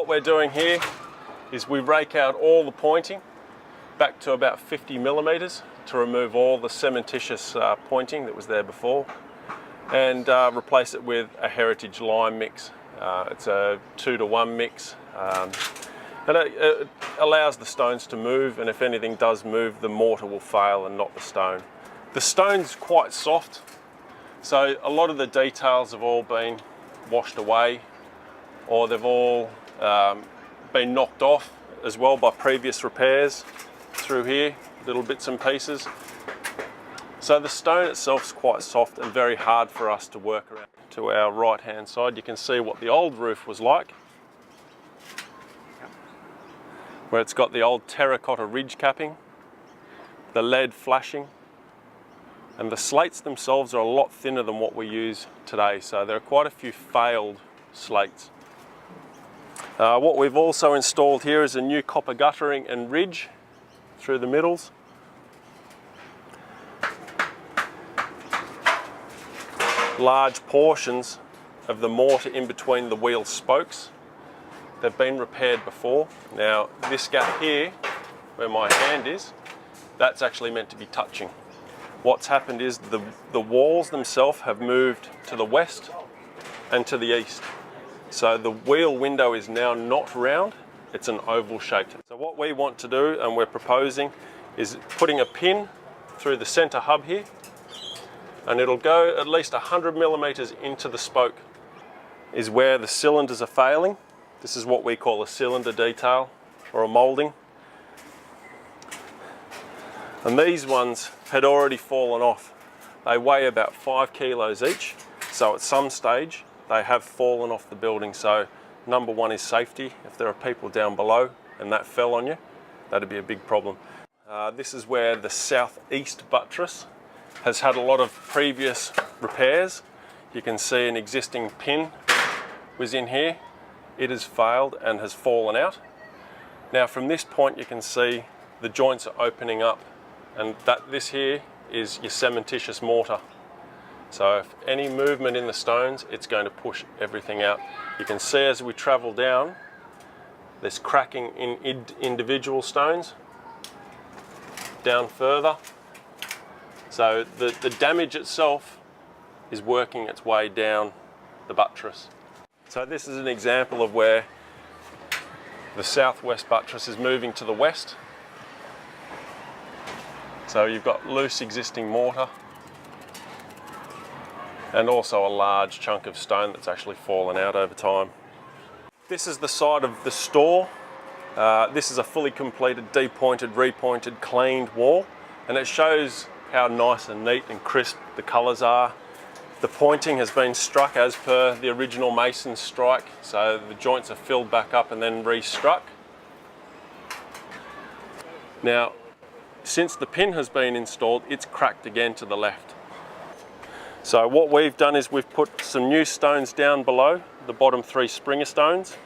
what we're doing here is we rake out all the pointing back to about 50 millimeters to remove all the cementitious pointing that was there before, and replace it with a heritage lime mix. It's a 2-to-1 mix, and it allows the stones to move, and if anything does move, the mortar will fail and not the stone. The stone's quite soft, so a lot of the details have all been washed away, or they've all been knocked off as well by previous repairs through here, little bits and pieces. So the stone itself is quite soft and very hard for us to work around. To our right hand side, you can see what the old roof was like, where it's got the old terracotta ridge capping, the lead flashing, and the slates themselves are a lot thinner than what we use today, so there are quite a few failed slates. What we've also installed here is a new copper guttering and ridge through the middles. Large portions of the mortar in between the wheel spokes, they've been repaired before. Now this gap here, where my hand is, that's actually meant to be touching. What's happened is the walls themselves have moved to the west and to the east. So the wheel window is now not round, it's an oval shaped. So what we want to do, and we're proposing, is putting a pin through the center hub here, and it'll go at least 100 millimeters into the spoke, is where the cylinders are failing. This is what we call a cylinder detail or a molding. And these ones had already fallen off. They weigh about 5 kilos each, so at some stage they have fallen off the building. So number one is safety. If there are people down below and that fell on you, that'd be a big problem. This is where the southeast buttress has had a lot of previous repairs. You can see an existing pin was in here. It has failed and has fallen out. Now from this point you can see the joints are opening up, and this here is your cementitious mortar. So if any movement in the stones, it's going to push everything out. You can see as we travel down, there's cracking in individual stones. Down further. So the damage itself is working its way down the buttress. So this is an example of where the southwest buttress is moving to the west. So you've got loose existing mortar, and also a large chunk of stone that's actually fallen out over time. This is the side of the store. This is a fully completed, depointed, repointed, cleaned wall, and it shows how nice and neat and crisp the colours are. The pointing has been struck as per the original mason's strike, so the joints are filled back up and then re-struck. Now, since the pin has been installed, it's cracked again to the left. So what we've done is we've put some new stones down below, the bottom 3 Springer stones,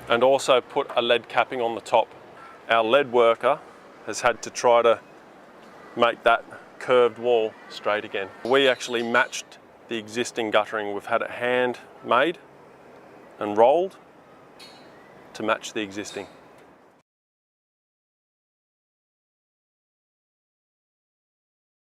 and also put a lead capping on the top. Our lead worker has had to try to make that curved wall straight again. We actually matched the existing guttering. We've had it hand made and rolled to match the existing.